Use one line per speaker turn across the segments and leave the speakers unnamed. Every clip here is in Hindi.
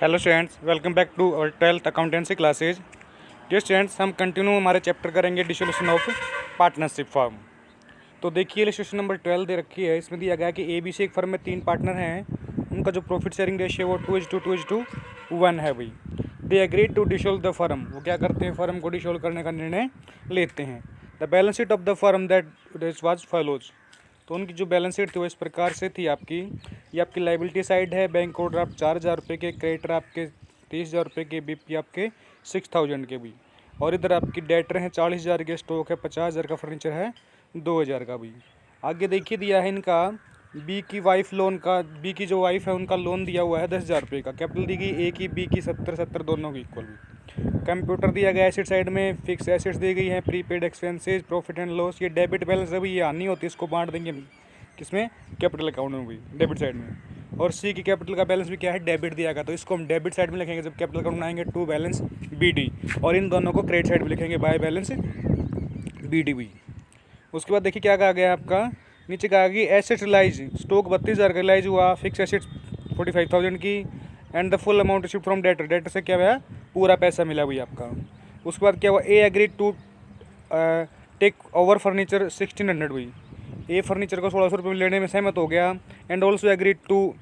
Hello students, welcome back to our 12th accountancy classes. Dear students, हम कंटिन्यू हमारे चैप्टर करेंगे डिसोल्यूशन ऑफ पार्टनरशिप फर्म। तो देखिए इलस्ट्रेशन नंबर 12 दे रखी है। इसमें दिया गया है कि ABC एक फर्म में 3 पार्टनर हैं, उनका जो प्रॉफिट शेयरिंग रेशियो वो 2:1 है भाई। They agree to dissolve the firm, वो क्या करते हैं, फर्म को डिसोल्व करने का निर्णय लेते हैं। The balance sheet of the firm that was follows, तो उनकी जो बैलेंस शीट थी वो इस प्रकार से थी आपकी। ये आपकी लाइबिलिटी साइड है, बैंक ओवरड्राफ्ट 4,000 रुपये के, क्रेडिटर आपके 30,000 रुपये के, बीपी आपके 6,000 के भी। और इधर आपकी डेटर हैं 40,000 के, स्टॉक है 50,000 का, फर्नीचर है 2,000 का भी। आगे देखिए दिया है इनका बी की वाइफ लोन का, बी की जो वाइफ है उनका लोन दिया हुआ है 10,000 रुपये का। कैपिटल दी गई ए की, बी की 70-70 दोनों की इक्वल भी। कंप्यूटर दिया गया एसेट साइड में, फिक्स एसेट्स दी गई हैं, prepaid expenses, profit and loss. ये डेबिट बैलेंस अभी ये आनी होती है, इसको बांट देंगे किसमें, कैपिटल अकाउंट में भी, डेबिट साइड में। और सी की कैपिटल का बैलेंस भी क्या है, डेबिट दिया गया, तो इसको हम डेबिट साइड में लिखेंगे जब कैपिटल अकाउंट बनाएंगे, टू बैलेंस BD। और इन दोनों को क्रेडिट साइड में लिखेंगे, बाय बैलेंस BDB। उसके बाद देखिए क्या कहा गया आपका, नीचे कहा कि एसेट रिलाइज, स्टॉक 32,000 का रिलाइज हुआ, फिक्स एसेट्स 45,000 की, and the full amount received from debtor, debtor से क्या हुआ, पूरा पैसा मिला हुई आपका। उसके बाद क्या हुआ, A agree to take over furniture 1,600 हुई, ए फर्नीचर को 1,600 रुपये लेने में सहमत हो गया। And also agree to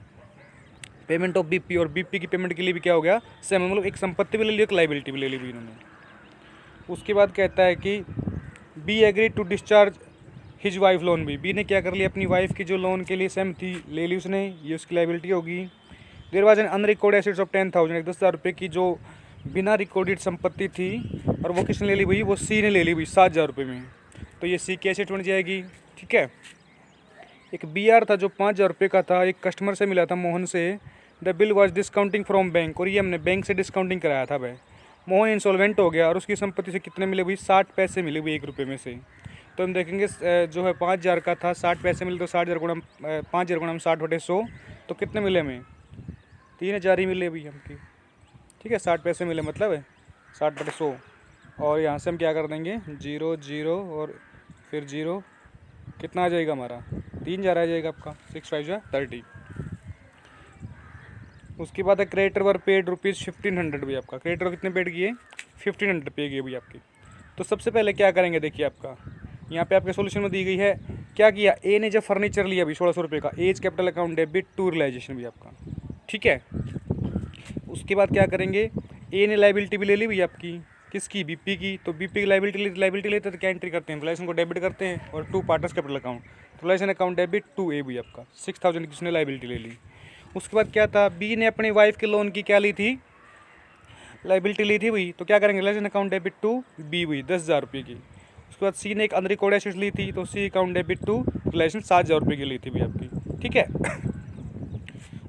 payment of BP, और BP की पेमेंट के लिए भी क्या हो गया, सहमत, मतलब एक संपत्ति भी ले ली, एक लाइबिलिटी भी ले ली हुई इन्होंने। उसके बाद कहता है कि B agree to discharge his wife loan भी, बी ने क्या कर लिया, अपनी वाइफ की जो लोन के लिए सहमति ले ली उसने, ये उसकी लाइबिलिटी होगी। There was an unrecord assets of 10,000, 10,000 रुपये की जो बिना रिकॉर्डेड संपत्ति थी, और वो किसने ले ली हुई, वो सी ने ले ली हुई 7,000 रुपये में, तो ये सी की एसेट बन जाएगी। ठीक है। एक BR था जो 5,000 रुपये का था, एक कस्टमर से मिला था, मोहन से। The bill was discounting from bank, और ये हमने बैंक से डिस्काउंटिंग कराया था भाई। मोहन इंसॉल्वेंट हो गया और उसकी संपत्ति से कितने मिले हुई, 60 पैसे मिले हुए 1 रुपये में से। तो हम देखेंगे जो है 5,000 का था, 60 पैसे मिले, तो 60,000 गुणा 5,000 गुणा 60/100, तो कितने मिले हमें, 3,000 ही मिले हुई हमकी। ठीक है, 60 पैसे मिले मतलब 60/100, और यहाँ से हम क्या कर देंगे, 0 0 और फिर 0, कितना आ जाएगा हमारा, 3,000 आ जाएगा आपका, 6 5 30। उसके बाद है क्रेडिटर वर पेड ₹1,500 भी आपका, क्रेडिटर कितने पेड किए, 1,500 पे किए भी आपकी। तो सबसे पहले क्या करेंगे, देखिए आपका यहाँ पे आपके सोल्यूशन में दी गई है, क्या किया, ए ने जब फर्नीचर लिया अभी 1,600 रुपये का, A's capital account debit to realisation भी आपका। ठीक है। उसके बाद क्या करेंगे, ए ने लाइबिलिटी भी ले ली हुई आपकी, किसकी, BP की, तो BP की लाइबिलिटी लेते तो क्या एंट्री करते हैं, रिलेशन को डेबिट करते हैं, और to partners capital account, relation account debit to A भी आपका, 6,000 की उसने लाइबिलिटी ले ली। उसके बाद क्या था, बी ने अपनी वाइफ के लोन की क्या ली थी, लाइबिलिटी ली थी हुई, तो क्या करेंगे, realisation account debit to B हुई 10,000 रुपये की। उसके बाद सी ने एक अनरिकॉर्ड एसेट्स ली थी, तो C account debit to realisation 7,000 रुपये की ली थी भी आपकी। ठीक है।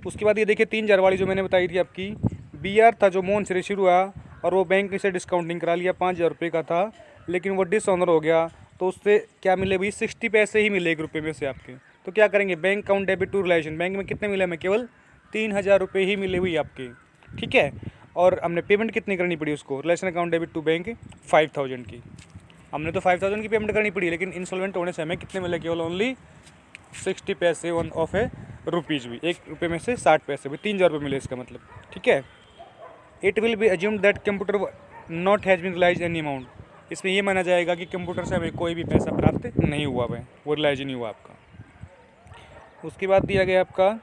उसके बाद ये देखिए 3,000 वाली जो मैंने बताई थी आपकी, BR था जो मोहन से रिसीव हुआ, और वो बैंक से डिस्काउंटिंग करा लिया, 5,000 रुपये का था, लेकिन वो डिसऑनर हो गया, तो उससे क्या मिले भाई, 60 पैसे ही मिले 1 रुपये में से आपके। तो क्या करेंगे, bank account debit to realisation, bank में कितने मिले हमें, केवल 3,000 रुपये ही मिले हुई आपके। ठीक है। और हमने पेमेंट कितनी करनी पड़ी उसको, realisation account debit to bank 5,000 की, हमने तो 5,000 की पेमेंट करनी पड़ी, लेकिन इंसॉल्वेंट होने से हमें कितने मिले, केवल ओनली 60 पैसे ऑफ ए रुपीज़ भी, 1 रुपये में से 60 पैसे भी, 3,000 रुपये मिले इसका मतलब। ठीक है। It will be assumed that computer not has been realise any amount, इसमें ये माना जाएगा कि कंप्यूटर से हमें कोई भी पैसा प्राप्त नहीं हुआ है, वो रिलाइज नहीं हुआ आपका। उसके बाद दिया गया आपका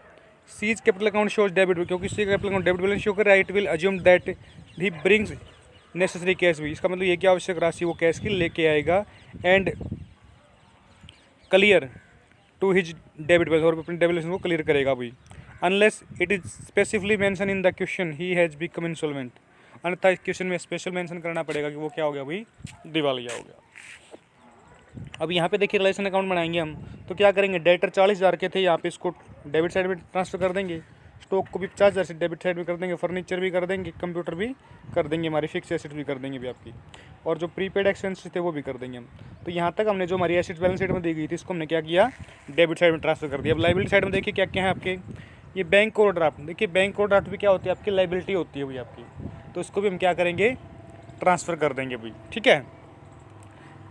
C's capital account shows debit, क्योंकि C capital account debit balance show कर रहा है, it will assume that he brings necessary cash भी, इसका मतलब ये कि आवश्यक राशि वो कैश की लेके आएगा, and clear to his debit balance, और अपने डेबिट बैलेंस को क्लियर करेगा भाई, unless it is specifically mention in the question he has become insolvent, अन्यथा इस क्वेश्चन में स्पेशल मेंशन करना पड़ेगा कि वो क्या हो गया भाई, दिवालिया हो गया। अब यहाँ पे देखिए रिलेशन अकाउंट बनाएंगे हम, तो क्या करेंगे, डेटर 40,000 के थे, यहाँ पे इसको डेबिट साइड में ट्रांसफर कर देंगे, स्टॉक को भी 50,000 से डेबिट साइड में कर देंगे, फर्नीचर भी कर देंगे, कंप्यूटर भी कर देंगे, हमारी फिक्स एसेट भी कर देंगे भी आपकी, और जो प्रीपेड एक्सपेंसेस थे वो भी कर देंगे हम। तो यहाँ तक हमने जो हमारी एसेट बैलेंस शीट में दी गई थी, इसको हमने क्या किया, डेबिट साइड में ट्रांसफर कर दिया। अब लाइबिलिटी साइड में देखिए क्या क्या है आपके, ये बैंक ओवरड्राफ्ट, देखिए बैंक ओवरड्राफ्ट भी क्या होती है, आपकी लाइबिलिटी होती है भाई आपकी, तो इसको भी हम क्या करेंगे, ट्रांसफ़र कर देंगे भाई। ठीक है।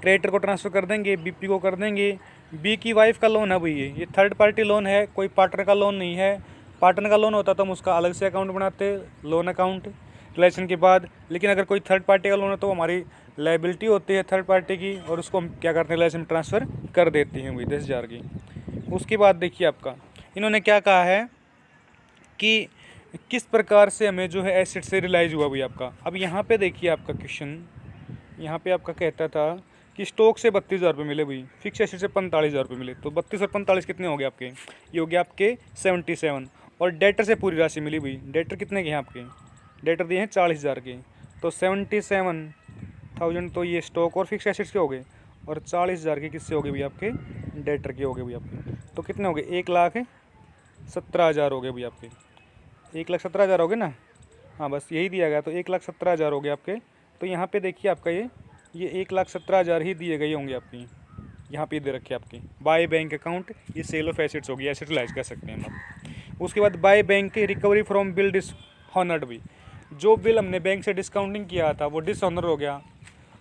क्रेडिटर को ट्रांसफ़र कर देंगे, BP को कर देंगे। बी की वाइफ का लोन है भाई, ये थर्ड पार्टी लोन है, कोई पार्टनर का लोन नहीं है, पार्टनर का लोन होता तो हम उसका अलग से अकाउंट बनाते, लोन अकाउंट रिलेशन के बाद। लेकिन अगर कोई थर्ड पार्टी का लोन है तो हमारी लाइबिलिटी होती है थर्ड पार्टी की, और उसको हम क्या करते हैं, रिलेशन में ट्रांसफ़र कर देते हैं वही 10,000 की। उसके बाद देखिए आपका इन्होंने क्या कहा है कि किस प्रकार से हमें जो है एसेट से रिलाइज हुआ भाई आपका। अब यहाँ पे देखिए आपका क्वेश्चन, यहाँ पे आपका कहता था कि स्टॉक से 32,000 रुपये मिले भाई, फिक्स एसेट से 45,000 रुपये मिले। तो 32 और 45 कितने हो गए आपके, ये हो गया आपके 77। और डेटर से पूरी राशि मिली भाई, डेटर कितने के हैं आपके, डेटर दिए हैं 40,000 के। तो 77,000 तो ये स्टॉक और फिक्स एसेट्स के हो गए, और 40,000 के किससे हो गए भाई आपके, डेटर के हो गए भाई आपके। तो कितने हो गए, 1,17,000 हो गए भाई आपके, 1,17,000 हो गए ना। हाँ बस यही दिया गया, तो 1,17,000 हो गए आपके। तो यहाँ पे देखिए आपका ये 1,17,000 ही दिए गए होंगे आपकी, यहाँ पे दे रखे आपकी बाय बैंक अकाउंट। ये सेल ऑफ एसेट्स होगी, एसेट रिलाइज कर सकते हैं हम। उसके बाद बाय बैंक की रिकवरी फ्रॉम बिल डिसऑनर्ड भी, जो बिल हमने बैंक से डिस्काउंटिंग किया था वो डिसऑनर हो गया,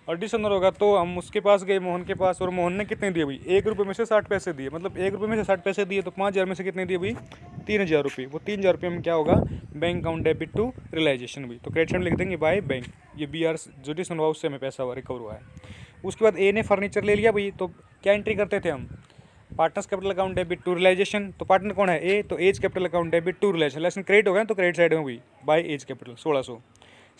और डिसऑनर होगा तो हम उसके पास गए, मोहन के पास, और मोहन ने कितने दिए भाई, 1 रुपये में से 60 पैसे दिए। मतलब 1 रुपये में से 60 पैसे दिए तो 5,000 में से कितने दिए भाई, 3,000 रुपये। वो 3,000 रुपये में क्या होगा, bank account debit to realisation भी। तो क्रेडिट साइड में लिख देंगे बाय बैंक, ये BR जो डिसऑनर हुआ उससे हमें पैसा रिकवर हुआ है। उसके बाद ए ने फर्नीचर ले लिया भाई, तो क्या एंट्री करते थे हम, partners capital account debit to realisation. तो पार्टनर कौन है, ए, तो A's capital account debit to realisation. लेसन क्रेडिट हो गया तो क्रेडिट साइड में हुई बाय एज कैपिटल 1,600।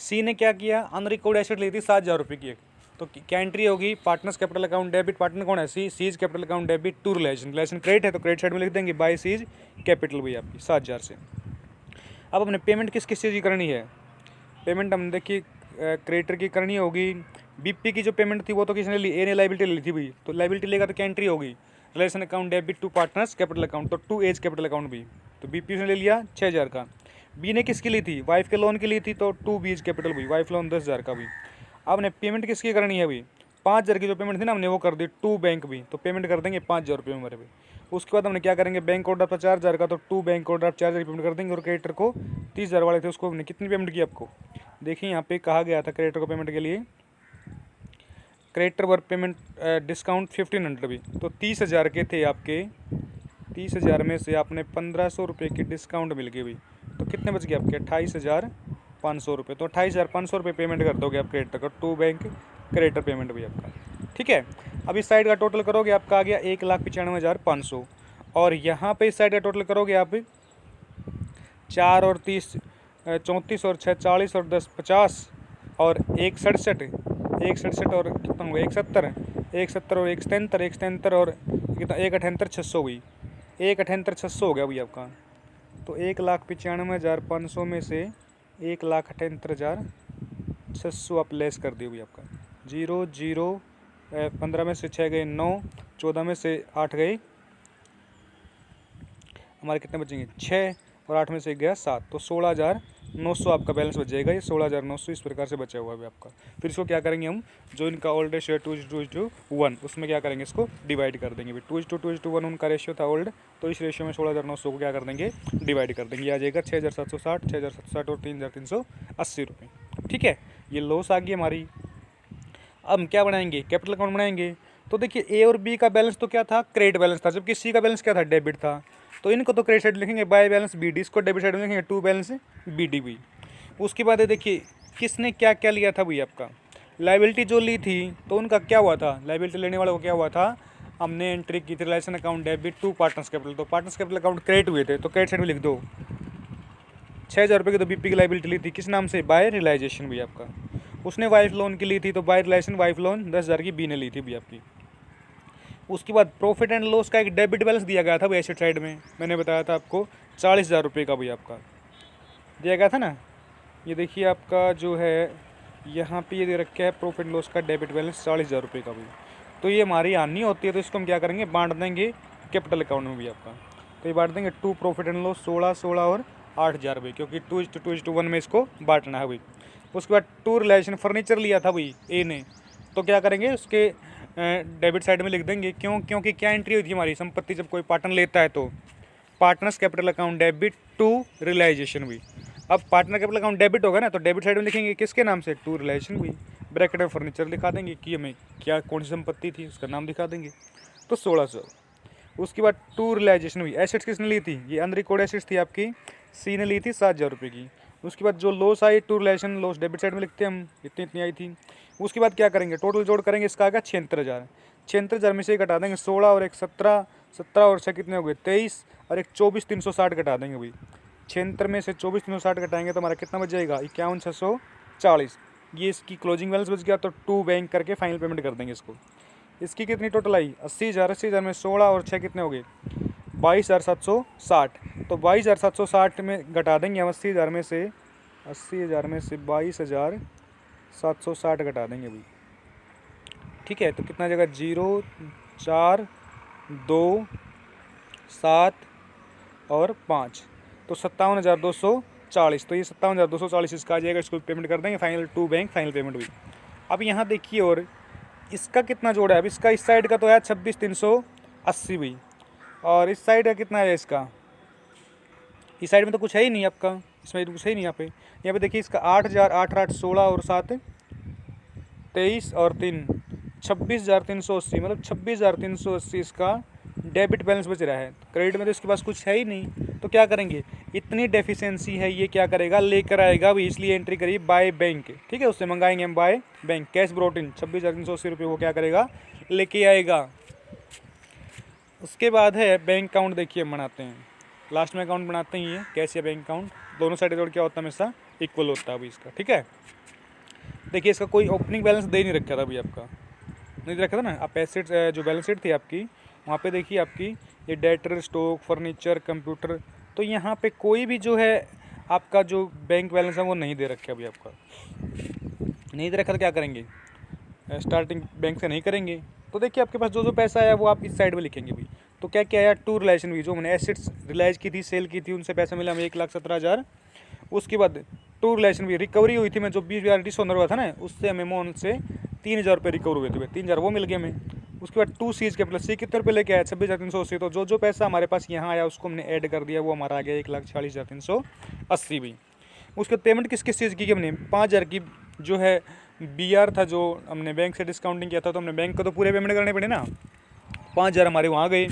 सी ने क्या किया, अनरिकवर्ड एसेट ली थी 7,000 रुपये की एक, तो क्या एंट्री होगी, partners capital account debit, partner कौन है, C, C's capital account debit to relation, relation credit है तो क्रेडिट साइड में लिख देंगे बाय सीज कैपिटल भाई आपकी 7,000 से। अब हमने पेमेंट किस किस चीज़ की करनी है, पेमेंट हम देखिए क्रेडिटर की करनी होगी। BP की जो पेमेंट थी वो तो किसने ली, ए ने लाइबिलिटी ली थी भाई, तो लाइबिलिटी लेगा तो क्या एंट्री होगी, realisation account debit to partners capital account, तो टू एज कैपिटल अकाउंट भी। तो BP उसने ले लिया 6,000 का। बी ने किसकी ली थी, वाइफ के लोन की ली थी, तो टू बीज कैपिटल भी, वाइफ लोन 10,000 का भी। अब ने पेमेंट किसकी करनी है भाई, 5,000 की जो पेमेंट थी ना हमने वो कर दी टू बैंक भी, तो पेमेंट कर देंगे 5,000 रुपये हमारे भी। उसके बाद हमने क्या करेंगे, बैंक ऑर्डर पर 4,000 का, तो टू बैंक ऑर्डर 4,000 की पेमेंट कर देंगे। और क्रेडिटर को 30,000 वाले थे उसको हमने कितनी पेमेंट की आपको, देखिए यहाँ पे कहा गया था क्रेडिटर को पेमेंट के लिए, क्रेडिटर वर्क पेमेंट डिस्काउंट 1,500 भी, तो 30,000 के थे आपके, 30,000 में से आपने 1,500 रुपये की डिस्काउंट मिल गई भाई, तो कितने बच गए आपके 28,500 रुपये। तो 28,500 रुपये पेमेंट कर दोगे आप क्रेडिटर को, टू बैंक क्रेडिटर पेमेंट भी आपका, ठीक है। अब इस साइड का टोटल करोगे आपका आ गया 1,95,500, और यहाँ पे इस साइड का टोटल करोगे आप 4 और 30 34 और 6 40 और 10 50 और 1 67, 1 67 और कितना होगा 170, 170 और 177, 177 और कितना 1,78,600 हुई, 1,78,600 हो गया भाई आपका। तो 1,95,500 में से 1,78,600 आप लेस कर दिए भाई आपका, 0 0 15 में से 6 गए 9, 14 में से 8 गए हमारे कितने बचेंगे 6, और 8 में से गया 7, तो 16,900 आपका बैलेंस बच जाएगा। ये 16,900 इस प्रकार से बचा हुआ है आपका। फिर इसको क्या करेंगे हम, जो इनका ओल्ड रेशियो 2:1 उसमें क्या करेंगे, इसको डिवाइड कर देंगे। 2:1 उनका रेशियो था ओल्ड, तो इस रेशियो में 16,900 को क्या कर देंगे, डिवाइड कर देंगे। आ जाएगा 6,760, 6,760 और 3,380 रुपये, ठीक है। ये लॉस आ गई हमारी। अब हम क्या बनाएंगे, कैपिटल अकाउंट बनाएंगे। तो देखिए ए और बी का बैलेंस तो क्या था, क्रेडिट बैलेंस था, जबकि सी का बैलेंस क्या था, डेबिट था। तो इनको तो क्रेडिट साइड लिखेंगे बाय बैलेंस BD, इसको डेबिट साइड में लिखेंगे टू बैलेंस BDB। उसके बाद देखिए किसने क्या क्या लिया था भाई आपका, लाइबिलिटी जो ली थी तो उनका क्या हुआ था, लाइबिलिटी लेने वाले को क्या हुआ था, हमने एंट्री की थी realisation account debit to partners capital, तो पार्टनर्स कैपिटल अकाउंट क्रेडिट हुए थे, तो क्रेडिट साइड में लिख दो। 6,000 रुपये की तो BP की लाइबिलिटी ली थी, किस नाम से, बाय रियलाइजेशन भी आपका। उसने वाइफ लोन की ली थी, तो बाय रिलेशन वाइफ लोन 10,000 की बी ने ली थी भी आपकी। उसके बाद प्रॉफिट एंड लॉस का एक डेबिट बैलेंस दिया गया था भाई एसेट साइड में, मैंने बताया था आपको 40,000 रुपये का भाई आपका दिया गया था ना। ये देखिए आपका जो है यहाँ पे ये दे रखा है प्रॉफिट एंड लॉस का डेबिट बैलेंस 40,000 रुपये का भाई। तो ये हमारी आनी होती है, तो इसको हम क्या करेंगे, बांट देंगे कैपिटल अकाउंट में भी आपका। तो ये बांट देंगे टू प्रॉफिट एंड लॉस 16 और 8,000 भाई, क्योंकि 2:1 में इसको बांटना है भाई। उसके बाद टू रिलेशन फर्नीचर लिया था भाई ए ने, तो क्या करेंगे उसके डेबिट साइड में लिख देंगे, क्योंकि क्या एंट्री हुई थी हमारी, संपत्ति जब कोई पार्टनर लेता है तो partners capital account debit to realisation भी। अब पार्टनर कैपिटल अकाउंट डेबिट होगा ना, तो डेबिट साइड में लिखेंगे किसके नाम से, टू रियलाइजेशन भी, ब्रैकेट में फर्नीचर लिखा देंगे कि हमें क्या कौन सी संपत्ति थी उसका नाम दिखा देंगे, तो 1600। उसके बाद टू रियलाइजेशन हुई। एसेट्स किसने ली थी, ये अनरिकॉर्ड एसेट्स थी आपकी, सी ने ली थी 7,000 रुपये की। उसके बाद जो लॉस आई, to realisation loss debit side में लिखते हैं हम, इतनी इतनी आई थी। उसके बाद क्या करेंगे, टोटल जोड़ करेंगे, इसका आएगा 76,000। 76,000 में से ही घटा देंगे 16 और एक 17, 17 और 6 कितने हो गए 23, और एक 24,360 घटा देंगे भाई। 76 में से 24,360 घटाएंगे तो हमारा कितना बच जाएगा, 51,640। ये इसकी क्लोजिंग बैलेंस बच गया, तो टू बैंक करके फाइनल पेमेंट कर देंगे इसको। इसकी कितनी टोटल आई 80,000। 80,000 में 16 और 6 कितने हो गए 22,760। तो 22,760 में घटा देंगे हम 80,000 में से, 80,000 में से 22,760 घटा देंगे भाई। ठीक है, तो कितना जगह 0, 4, 2, 7 और 5, तो 57,240। तो ये 57,240 इसका आ जाएगा, इसको पेमेंट कर देंगे final to bank final payment हुई। अब यहाँ देखिए, और इसका कितना जोड़ा है, अब इसका इस साइड का तो है 26,380 भी, और इस साइड का कितना है इसका, इस साइड में तो कुछ है ही नहीं आपका, इसमें तो कुछ है ही नहीं। यहाँ पे देखिए इसका 8,000, 8, 8, 16 और 7, 23 और 3, 26,380, मतलब 26,380 इसका डेबिट बैलेंस बच रहा है। क्रेडिट में तो इसके पास कुछ है ही नहीं, तो क्या करेंगे, इतनी डेफिशिएंसी है, ये क्या करेगा, लेकर आएगा भी, इसलिए एंट्री करिए बाय बैंक। ठीक है, उससे मंगाएंगे हम by bank, cash brought in 26,380 रुपये वो क्या करेगा, लेके आएगा। उसके बाद है बैंक अकाउंट, देखिए हम बनाते हैं, लास्ट में अकाउंट बनाते ही है कैश या बैंक अकाउंट, दोनों साइड जोड़ क्या होता है हमेशा इक्वल होता है अभी इसका। ठीक है, देखिए इसका कोई ओपनिंग बैलेंस दे नहीं रखा था अभी आपका, नहीं रखा था ना। आप एसेट्स जो बैलेंस शीट थी आपकी, वहाँ पे देखिए आपकी ये डेटर, स्टॉक, फर्नीचर, कंप्यूटर, तो यहाँ पे कोई भी जो है आपका जो बैंक बैलेंस है वो नहीं दे रखा अभी आपका, नहीं दे रखा तो क्या करेंगे, स्टार्टिंग बैंक से नहीं करेंगे। तो देखिए आपके पास जो जो पैसा आया वो आप इस साइड में लिखेंगे भी। तो क्या क्या आया, टू रिलेशन भी, जो मैंने एसेट्स रिलाइज की थी, सेल की थी, उनसे पैसा मिला हमें 1,17,000। उसके बाद टू रिलेशन भी रिकवरी हुई थी, मैं जो 20,000 डिसऑनर हुआ था ना, उससे हमें मोन से 3,000 रुपये रिकवर हुए थे, 3,000 वो मिल गए हमें। उसके बाद टू सीज कैपिटल, सी कितने रुपये लेके आया 26,380। तो जो जो पैसा हमारे पास यहाँ आया उसको हमने ऐड कर दिया, वो हमारा आ गया 1,46,380 भी। उसके पेमेंट किस किस चीज़ की हमने, 5,000 की जो है BR था, जो हमने बैंक से डिस्काउंटिंग किया था, तो हमने बैंक को तो पूरे पेमेंट करने पड़े ना, 5,000 हमारे वहाँ गए।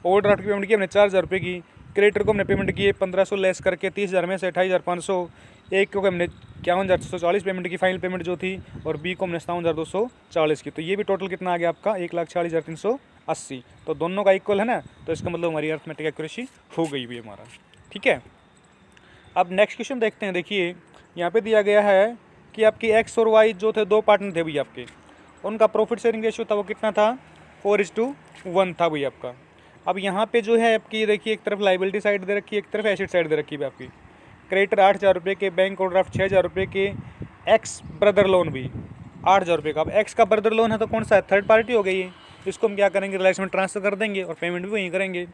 ओवरड्राफ्ट की पेमेंट की हमने 4,000 रुपये की। क्रेडिटर को हमने पेमेंट किए 1,500 लेस करके 30,000 में से 28,500। एक को हमने 51,240 पेमेंट की, फाइनल पेमेंट जो थी, और बी को हमने 57,240 की। तो ये भी टोटल कितना आ गया आपका 1,46,380। तो दोनों का इक्वल है ना, तो इसका मतलब हमारी अर्थमेटिक एक्यूरेसी हो गई भी हमारा। ठीक है, अब नेक्स्ट क्वेश्चन देखते हैं। देखिए यहाँ पे दिया गया है कि आपकी एक्स और वाई जो थे, दो पार्टनर थे भैया आपके, उनका प्रॉफिट शेयरिंग रेशियो था वो कितना था, 4:1 था भैया आपका। अब यहाँ पे जो है आपकी देखिए, एक तरफ लाइबिलिटी साइड दे रखी है, एक तरफ एसेट साइड दे रखी है आपकी। क्रेडिटर 8,000 रुपये के, बैंक ओवरड्राफ्ट 6,000 रुपये के, एक्स ब्रदर लोन भी 8,000 रुपये का। अब एक्स का ब्रदर लोन है तो कौन सा है, थर्ड पार्टी हो गई है, इसको हम क्या करेंगे, रिलायंस में ट्रांसफर कर देंगे और पेमेंट भी वहीं करेंगे।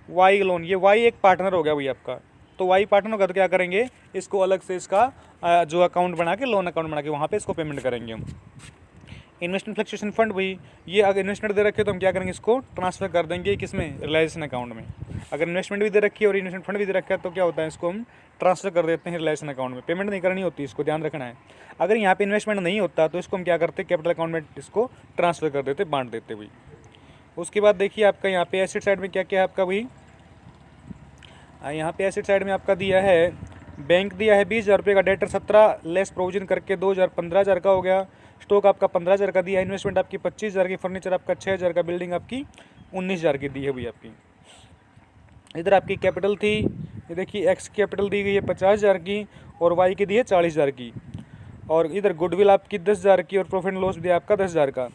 वाई लोन, ये वाई एक पार्टनर हो गया भैया आपका, तो वाई पार्टनर होगा तो क्या करेंगे, इसको अलग से इसका जो अकाउंट बना के, लोन अकाउंट बना के वहाँ पे इसको पेमेंट करेंगे हम। इन्वेस्टमेंट फ्लक्चुएशन फंड भी, ये अगर इन्वेस्टमेंट दे रखे तो हम क्या करेंगे, इसको ट्रांसफर कर देंगे किसमें, रिलायंस अकाउंट में। अगर इन्वेस्टमेंट भी दे रखी है और इन्वेस्टमेंट फंड भी दे रखा है तो क्या होता है, इसको हम ट्रांसफर कर देते हैं रिलायंस अकाउंट में। पेमेंट नहीं करनी होती, इसको ध्यान रखना है। अगर यहाँ पे इन्वेस्टमेंट नहीं होता तो इसको हम क्या करते, कैपिटल अकाउंट में इसको ट्रांसफर कर देते, बांट देते भाई। उसके बाद देखिए आपका यहाँ पे एसेट साइड में क्या क्या है आपका भाई, यहाँ पे एसेट साइड में आपका दिया है, बैंक दिया है 20,000 रुपये का, डेटर 17 लेस प्रोविजन करके 2,000 15,000 का हो गया, स्टॉक आपका 15,000 का दिया है, इन्वेस्टमेंट आपकी 25,000 की, फर्नीचर आपका 6,000 का, बिल्डिंग आपकी 19,000 की दी है भैया आपकी। इधर आपकी कैपिटल थी, ये देखिए एक्स कैपिटल दी गई है 50,000 की, और वाई की दी है 40,000 की, और इधर गुडविल आपकी 10,000 की, और प्रॉफिट एंड लॉस दिया आपका 10,000 का।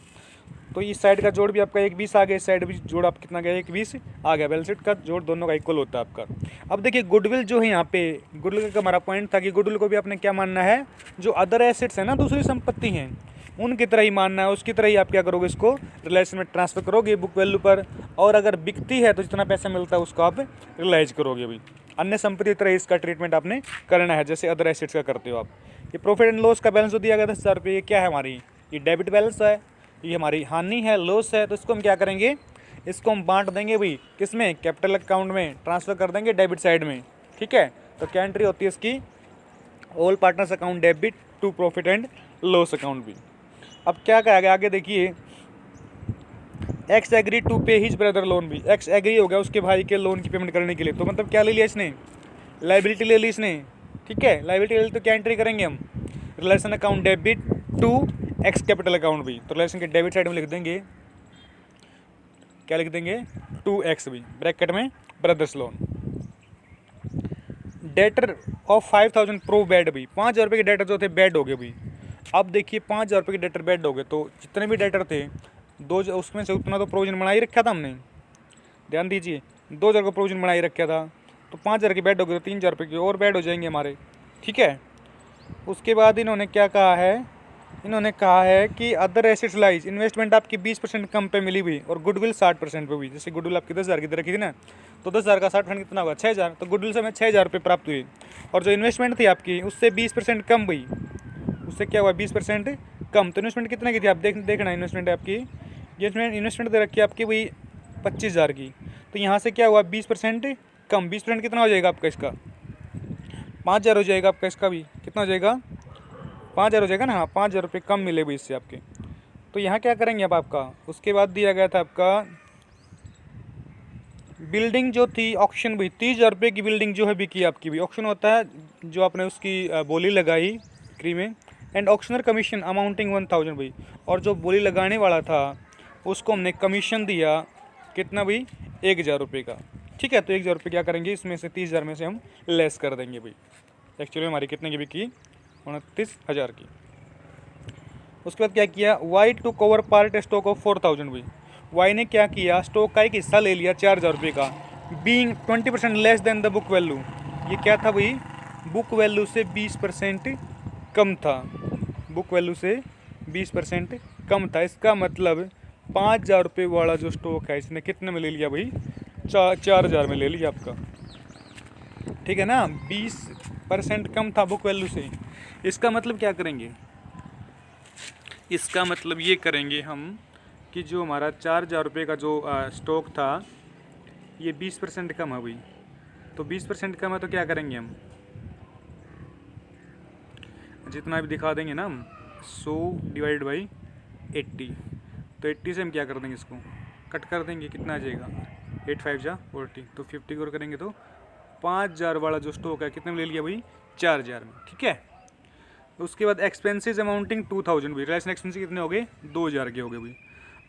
तो इस साइड का जोड़ भी आपका 1,20 आ गया, इस साइड भी जोड़ आप कितना गया 1,20 आ गया, बैलेंस शीट का जोड़ दोनों का इक्वल होता है आपका। अब देखिए गुडविल जो है यहाँ पे, गुडविल का हमारा पॉइंट था कि गुडविल को भी आपने क्या मानना है, जो अदर एसेट्स है ना, दूसरी संपत्ति हैं, उनकी तरह ही मानना है, उसकी तरह ही आप क्या करोगे, इसको रिलायंस में ट्रांसफर करोगे बुक वैल्यू पर, और अगर बिकती है तो जितना पैसा मिलता है उसको आप रिलाइज करोगे अभी। अन्य संपत्ति की तरह इसका ट्रीटमेंट आपने करना है, जैसे अदर एसेट्स का करते हो आप। ये प्रॉफिट एंड लॉस का बैलेंस जो दिया गया 10,000 रुपये, ये क्या है हमारी, ये डेबिट बैलेंस है, ये हमारी हानि है, लॉस है, तो इसको हम क्या करेंगे, इसको हम बांट देंगे भाई, किसमें, कैपिटल अकाउंट में ट्रांसफर कर देंगे डेबिट साइड में। ठीक है, तो क्या एंट्री होती है इसकी, all partners account debit to profit and loss account भी। अब क्या कहा गया आगे देखिए, X agree to pay his brother loan भी, एक्स एग्री हो गया उसके भाई के लोन की पेमेंट करने के लिए। तो मतलब क्या ले लिया इसने, लाइबिलिटी ले ली इसने। ठीक है, लाइबिलिटी ले ली तो क्या एंट्री करेंगे हम, realisation account debit to X capital account भी। तो रिलेशन के डेबिट साइड में लिख देंगे, क्या लिख देंगे, टू एक्स भी, ब्रैकेट में brothers loan. Debtor of 5000 pro bed भी, 5000 रुपये के डेटर जो थे बेड हो गए भी। अब देखिए 5000 रुपये के डेटर बेड हो गए, तो जितने भी डेटर थे दो, उसमें से उतना तो प्रोविजन बना ही रखा था हमने, ध्यान दीजिए 2000 का प्रोविजन बना ही रखा था। तो 5000 के बेड हो गए तो 3000 रुपये के और बेड हो जाएंगे हमारे। ठीक है, उसके बाद इन्होंने क्या कहा है, इन्होंने कहा है कि अदर एसेट्स लाइज, इन्वेस्टमेंट आपकी 20% कम पे मिली हुई और गुडविल 60% पे हुई। जैसे गुडविल आपकी 10,000 की रखी थी ना, तो 10,000 का 60% कितना होगा, 6,000। तो गुडविल से हमें 6,000 रुपये प्राप्त हुई, और जो इन्वेस्टमेंट थी आपकी उससे 20% कम हुई, उससे क्या हुआ 20% कम। तो इन्वेस्टमेंट कितने की थी आप देखना, इन्वेस्टमेंट आपकी, इन्वेस्टमेंट दे रखी है आपकी वही 25,000 की। तो यहाँ से क्या हुआ 20% कम, 20% कितना हो जाएगा आपका, इसका 5,000 हो जाएगा आपका, इसका भी कितना हो जाएगा 5,000 हो जाएगा ना। हाँ, 5,000 रुपये कम मिले हुए इससे आपके। तो यहाँ क्या करेंगे अब आपका, उसके बाद दिया गया था आपका बिल्डिंग जो थी ऑक्शन भी, 30,000 रुपये की बिल्डिंग जो है बिकी आपकी भी। ऑक्शन होता है जो आपने उसकी बोली लगाई बिक्री में, एंड ऑक्शनर कमीशन अमाउंटिंग 1,000 भाई, और जो बोली लगाने वाला था उसको हमने कमीशन दिया कितना भाई, 1,000 रुपये का। ठीक है, तो 1,000 रुपये क्या करेंगे, इसमें से 30,000 में से हम लेस कर देंगे भाई। एक्चुअली हमारी कितने की बिकी, 29,000 की। उसके बाद क्या किया, Y to cover part stock of 4,000 भाई। वाई ने क्या किया, स्टॉक का एक हिस्सा ले लिया 4,000 रुपये का, being 20% less than the book value. ये क्या था भाई, बुक वैल्यू से 20% कम था, बुक वैल्यू से 20% कम था। इसका मतलब 5,000 रुपये वाला जो स्टॉक है इसने कितने में ले लिया भाई, 4,000 में ले लिया आपका। ठीक है ना, 20% कम था बुक वैल्यू से। इसका मतलब क्या करेंगे, इसका मतलब ये करेंगे हम कि जो हमारा 4,000 रुपये का जो स्टॉक था ये 20% कम है भाई। तो 20% कम है तो क्या करेंगे हम, जितना भी दिखा देंगे ना हम, 100 डिवाइड बाई 80। तो 80 से हम क्या कर देंगे, इसको कट कर देंगे, कितना आ जाएगा 8 5 जा 40। तो 50 को करेंगे तो 5,000 वाला जो स्टॉक है कितने में ले लिया भाई, 4,000 में। ठीक है, उसके बाद एक्सपेंसेस अमाउंटिंग 2,000 भी, रिलेशन एक्सपेंसेस कितने हो गए, 2,000 के हो गए भाई।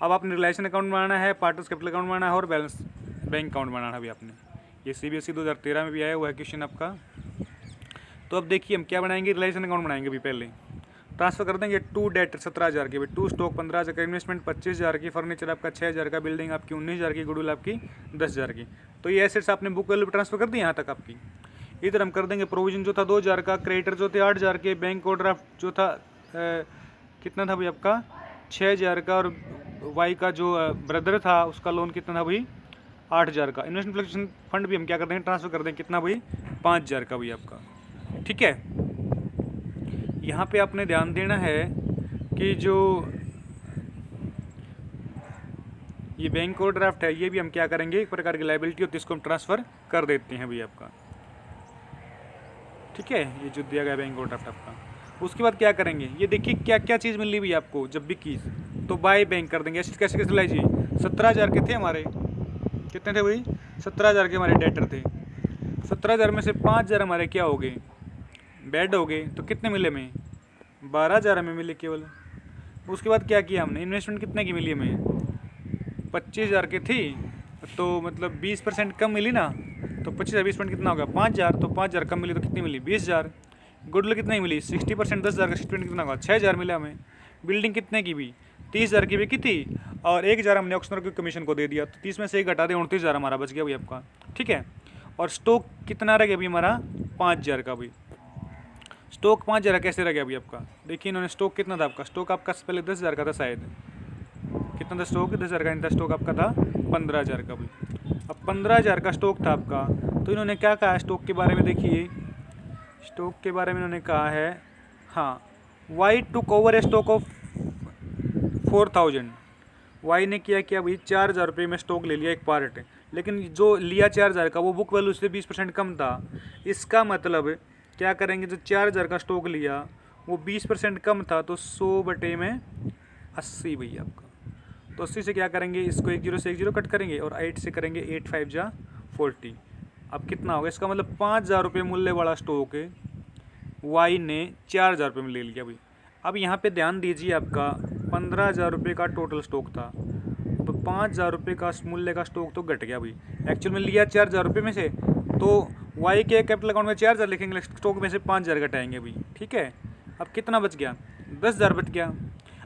अब आपने रिलेशन अकाउंट बनाना है, पार्टनर्स कैपिटल अकाउंट बनाना है और बैलेंस बैंक अकाउंट बनाना है भी आपने। ये CBSE 2013 में भी आया हुआ है क्वेश्चन आपका। तो अब देखिए हम क्या बनाएंगे, रिलेशन अकाउंट बनाएंगे भी। पहले ट्रांसफर कर देंगे टू डेट 17,000 के, टू स्टॉक 15,000 का, इन्वेस्टमेंट 25,000 की, फर्नीचर आपका 6,000 का, बिल्डिंग आपकी 19,000 की, गुडविल आपकी 10,000 की। तो ये एसेट्स आपने बुक वैल्यू पर ट्रांसफर कर दी यहाँ तक आपकी। इधर हम कर देंगे प्रोविजन जो था 2,000 का, क्रेडिटर जो थे 8,000 के, बैंक ओवरड्राफ्ट जो था कितना था भाई आपका 6,000 का, और वाई का जो ब्रदर था उसका लोन कितना था भाई 8,000 का। इन्वेस्टमेंट फ्लक्चुएशन फंड भी हम क्या कर देंगे, ट्रांसफर कर देंगे कितना भाई 5,000 का भाई आपका। ठीक है, यहाँ पे आपने ध्यान देना है कि जो ये बैंक ओवरड्राफ्ट है ये भी हम क्या करेंगे, एक प्रकार की लाइबिलिटी होती है, इसको हम ट्रांसफ़र कर देते हैं भाई आपका। ठीक है, ये जो दिया गया बैंक ओवरड्राफ्ट आपका। उसके बाद क्या करेंगे, ये देखिए क्या क्या चीज़ मिल रही है आपको जब भी की, तो बाय बैंक कर देंगे। ऐसे कैसे कैसे लाइए, 17,000 के थे हमारे, कितने थे भाई 17,000 के हमारे डेटर थे। 17,000 में से 5,000 हमारे क्या हो गए, बेड हो गए। तो कितने मिले हमें, 12,000 हमें मिले केवल। उसके बाद क्या किया हमने, इन्वेस्टमेंट कितने की मिली हमें, 25,000 की थी, तो मतलब 20% कम मिली ना। तो 25,000 20% कितना होगा 5,000, तो 5,000 कम मिली तो कितनी मिली 20,000। गुडविल कितनी मिली 60%, 10,000 का 60% कितना होगा 6,000 मिला हमें। बिल्डिंग कितने की भी 30,000 की बिकी थी, और 1,000 हमने ऑक्शनर के कमीशन को दे दिया। तो 30 में से 1 घटा दे 29,000 हमारा बच गया भाई आपका। ठीक है, और स्टॉक कितना रह गया अभी हमारा 5,000 का भाई। स्टॉक 5,000 कैसे रह गया अभी आपका, देखिए इन्होंने स्टॉक कितना था आपका, स्टॉक आपका पहले 10,000 का था शायद, कितना था स्टॉक 10,000 का नहीं था, स्टॉक आपका था 15,000 का भाई। अब 15,000 का स्टॉक था आपका, तो इन्होंने क्या कहा स्टॉक के बारे में, देखिए स्टॉक के बारे में इन्होंने कहा है, हाँ Y to cover a stock of 4,000। Y ने किया भाई 4,000 रुपये में स्टॉक ले लिया एक पार्ट, लेकिन जो लिया 4,000 का वो बुक वैल्यू से 20% कम था। इसका मतलब क्या करेंगे, जो 4,000 का स्टॉक लिया वो 20% कम था, तो 100 बटे में 80 भैया आपका। तो 80 से क्या करेंगे, इसको 1 0 से 1 0 कट करेंगे और 8 से करेंगे 8 5 जा 40। अब कितना होगा, इसका मतलब 5,000 रुपये मूल्य वाला स्टॉक है वाई ने 4,000 रुपये में ले लिया भाई। अब यहाँ पे ध्यान दीजिए, आपका 15,000 रुपये का टोटल स्टॉक था, तो 5,000 रुपये का मूल्य का स्टॉक तो घट गया भाई। एक्चुअल में लिया 4,000 रुपये में से, तो वाई के कैपिटल अकाउंट में 4,000 लिखेंगे, स्टॉक में से 5,000 घटाएंगे भाई। ठीक है, अब कितना बच गया, 10,000 बच गया।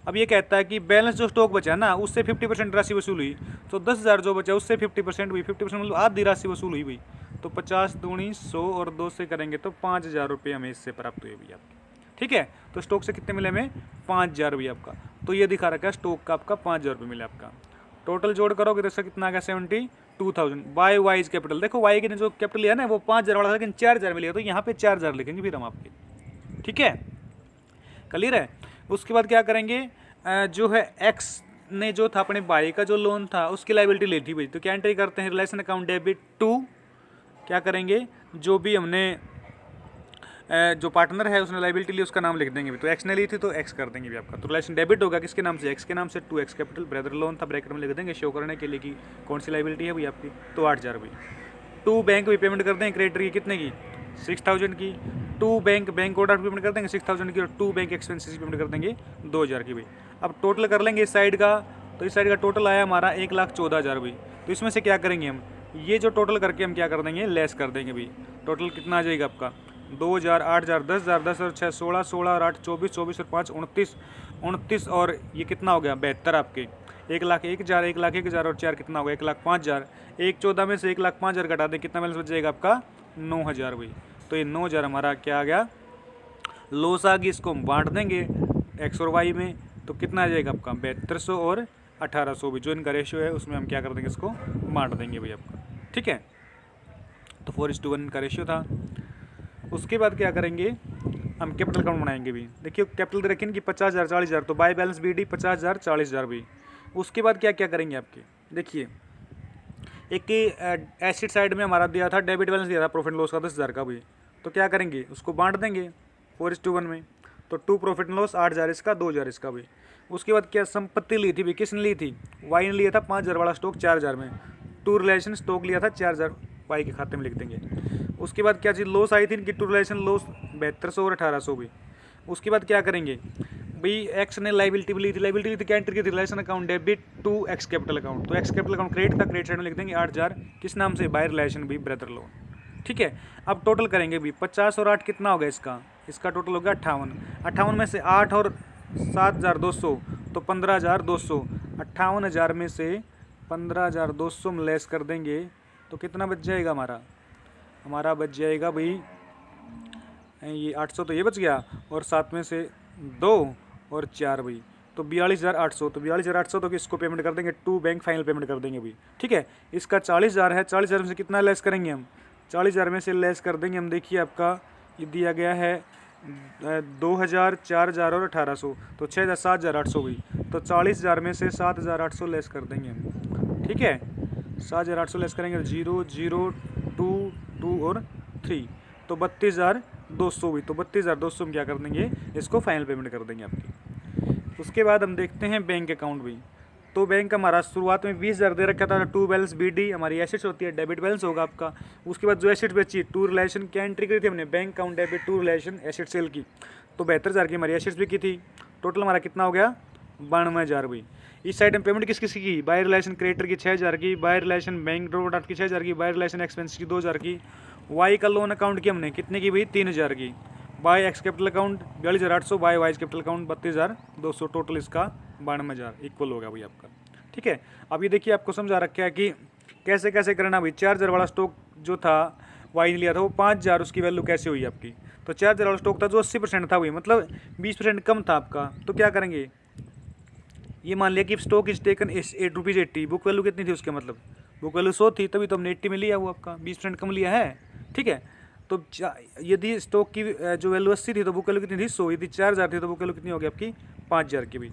अब ये कहता है कि बैलेंस जो स्टॉक बचा ना उससे 50% राशि वसूल हुई, तो 10,000 जो बचा उससे 50% हुई, 50% मतलब आधी राशि वसूल हुई भाई। तो 50 दूनी 100 और 2 से करेंगे तो 5,000 रुपये हमें इससे प्राप्त हुए भैया आपके। ठीक है, तो स्टॉक से कितने मिले हमें, 5,000 भैया आपका। तो ये दिखा रखा है स्टॉक का आपका 5,000 रुपये मिले आपका। टोटल जोड़ करोगे तो इसका कितना आ गया, 72,000 बाय वाइज कैपिटल। देखो वाई ने जो कैपिटल लिया ना वो 5,000 वाला था, लेकिन 4,000 में लिया, तो यहाँ पे 4,000 लिखेंगे फिर हम आपके। ठीक है, क्लियर है। उसके बाद क्या करेंगे, जो है एक्स ने जो था अपने भाई का जो लोन था उसकी लायबिलिटी ली थी भाई, तो क्या एंट्री करते हैं, रिलेशन अकाउंट डेबिट टू, क्या करेंगे, जो भी हमने जो पार्टनर है उसने लायबिलिटी ली उसका नाम लिख देंगे भी, तो एक्स ने ली थी तो एक्स कर देंगे भी आपका। तो रिलेशन डेबिट होगा किसके नाम से, एक्स के नाम से, to X capital, brother loan था ब्रैकेट में लिख देंगे शो करने के लिए कि कौन सी लायबिलिटी है भाई आपकी, तो 8,000 भाई। टू बैंक भी पेमेंट कर देंगे क्रेडिटर की, कितने की, 6,000 की। टू बैंक ऑर्डर पेमेंट कर देंगे 6,000 की, और टू बैंक एक्सपेंसेस पेमेंट कर देंगे 2,000 की भाई। अब टोटल कर लेंगे इस साइड का, तो इस साइड का टोटल आया हमारा 1,14,000 भाई। तो इसमें से क्या करेंगे हम, ये जो टोटल करके हम क्या कर देंगे, लेस कर देंगे भाई। टोटल कितना आ जाएगा आपका, 2,000, 8,000, 10,000, 10 और 6 16, 16 और 8 24, 24 और 5 29, 29 और ये कितना हो गया 72 आपके। 1,01,000, 1,01,000 और 4 कितना हो गया, 1,05,000। 1,14 में से 1,05,000 घटा दे, कितना बैलेंस बच जाएगा आपका, 9,000 भाई। तो ये 9,000 हमारा क्या आ गया, लॉस आ गई, इसको हम बांट देंगे एक्स और वाई में, तो कितना आ जाएगा आपका 7200 और 1,800 भी, जो इनका रेशियो है उसमें हम क्या कर देंगे, इसको बांट देंगे भाई आपका। ठीक है, तो 4:1 का रेशियो था। उसके बाद क्या करेंगे, हम कैपिटल अकाउंट बनाएंगे भी। देखिए कैपिटल दे रखी कि 50,000 40,000, तो बाय बैलेंस बी डी 50,000 40,000 भी। उसके बाद क्या क्या करेंगे आपके, देखिए एक एसिड साइड में हमारा दिया था, डेबिट बैलेंस दिया था प्रॉफिट लॉस का 10,000 का भी, तो क्या करेंगे उसको बांट देंगे 4:1 में। तो 2 प्रॉफिट एंड लॉस, 8,000 इसका 2,000 इसका भी। उसके बाद क्या संपत्ति ली थी भी, किसने ली थी, वाई ने लिया था 5,000 वाला स्टॉक 4,000 में, टू रिलेशन स्टॉक लिया था 4,000 वाई के खाते में लिख देंगे। उसके बाद क्या चीज़ लॉस आई थी इनकी, टू रिलेशन लॉस 7200 और 1,800 भी। उसके बाद क्या करेंगे भाई, एक्स ने लाइबिलिटी भी ली थी, लाइबिलिटी थी क्या एंट्री की थी, realisation account debit to X capital account, तो एक्स कैपिटल अकाउंट क्रेडिट था, क्रेडिट साइड में लिख देंगे 8,000 किस नाम से, बाय रिलेशन भी ब्रदर लोन। ठीक है, अब टोटल करेंगे भी 50 और 8 कितना हो गया इसका टोटल हो गया 58। 58 में से 8 और 7,200 तो 15,200, 58,000 में से 15,200 में लेस कर देंगे तो कितना बच जाएगा हमारा बच जाएगा भाई, ये 800 तो ये बच गया, और 7 में से 2 और 4 भाई, तो 42,800, तो 42,800 तो इसको पेमेंट कर देंगे, टू बैंक फाइनल पेमेंट कर देंगे भाई। ठीक है, इसका 40,000 है, 40,000 में से कितना लेस करेंगे हम, 40,000 में से लेस कर देंगे हम, देखिए आपका ये दिया गया है 2,000, 4,000 और 1,800, तो 6,000 7,800 भाई, तो 40,000 में से 7,800 लेस कर देंगे हम। ठीक है, 7,800 लेस करेंगे, 0 0 2 2 और 3, तो 32,200 हुई, तो 32,200 में क्या कर देंगे, इसको फाइनल पेमेंट कर देंगे आपकी। उसके बाद हम देखते हैं बैंक अकाउंट भी। तो बैंक हमारा शुरुआत में 20,000 दे रखा था, टू बैलेंस बी डी हमारी एसेट्स होती है, डेबिट बैलेंस होगा आपका। उसके बाद जो एसेट्स बची, टू रिलेशन क्या एंट्री करी थी हमने, bank account debit to realisation asset sale की, तो 72,000 की हमारी एसेट्स भी की थी। टोटल हमारा कितना हो गया, 92,000 भी। इस साइड में पेमेंट किस किसकी की, बाय रिलेशन क्रेडिटर की 6,000 की, बाय रिलेशन बैंक ओवरड्राफ्ट की 6,000 की, बाय रिलेशन एक्सपेंस की 2,000 की, वाई का लोन अकाउंट की हमने कितने की भाई 3,000 की, by X capital account 42,800, by Y's capital account 32,200, total इसका 92,000 इक्वल हो गया भाई आपका। ठीक है, अब ये देखिए आपको समझा रखा है कि कैसे कैसे करना भाई। 4,000 वाला स्टॉक जो था वाई ने लिया था वो 5,000, उसकी वैल्यू कैसे हुई आपकी, तो 4,000 वाला स्टॉक था जो 80% था भाई, मतलब 20% कम था आपका, तो क्या करेंगे, ये मान लिया कि stock is taken 8 rupees 80, book value कितनी थी उसके, मतलब बुक वैल्यू 100 थी, तभी तो हमने 80 में लिया वो आपका 20% कम लिया है। ठीक है, तो यदि स्टॉक की जो वैल्यू 80 थी तो बुक वैल्यू कितनी थी 100, यदि 4,000 थी तो बुक वैल्यू कितनी होगी आपकी 5,000 की भी।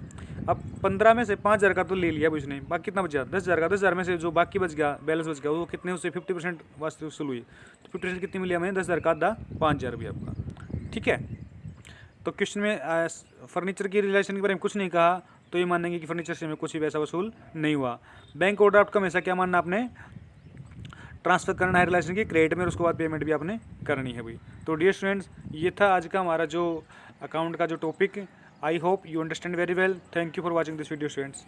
अब 15 में से 5,000 का तो ले लिया भाई उसने, बाकी कितना बचा 10,000 का, 10,000 में से जो बाकी बच गया बैलेंस बच गया वो कितने, उससे 50% वास्ते वसूल हुई, तो 50% कितनी मिली हमें 10,000 का आधा 5,000 भी आपका। ठीक है, तो क्वेश्चन में फर्नीचर की रिलेशन के बारे में कुछ नहीं कहा, तो ये मानेंगे कि फर्नीचर से हमें कुछ भी पैसा वसूल नहीं हुआ। बैंक ओवरड्राफ्ट का हमेशा क्या मानना, आपने ट्रांसफर करना है रिलेशन की क्रेडिट में और उसके बाद पेमेंट भी आपने करनी है भाई। तो डियर स्टूडेंट्स, ये था आज का हमारा जो अकाउंट का जो topic. I hope you understand very well. Thank you for watching this video students.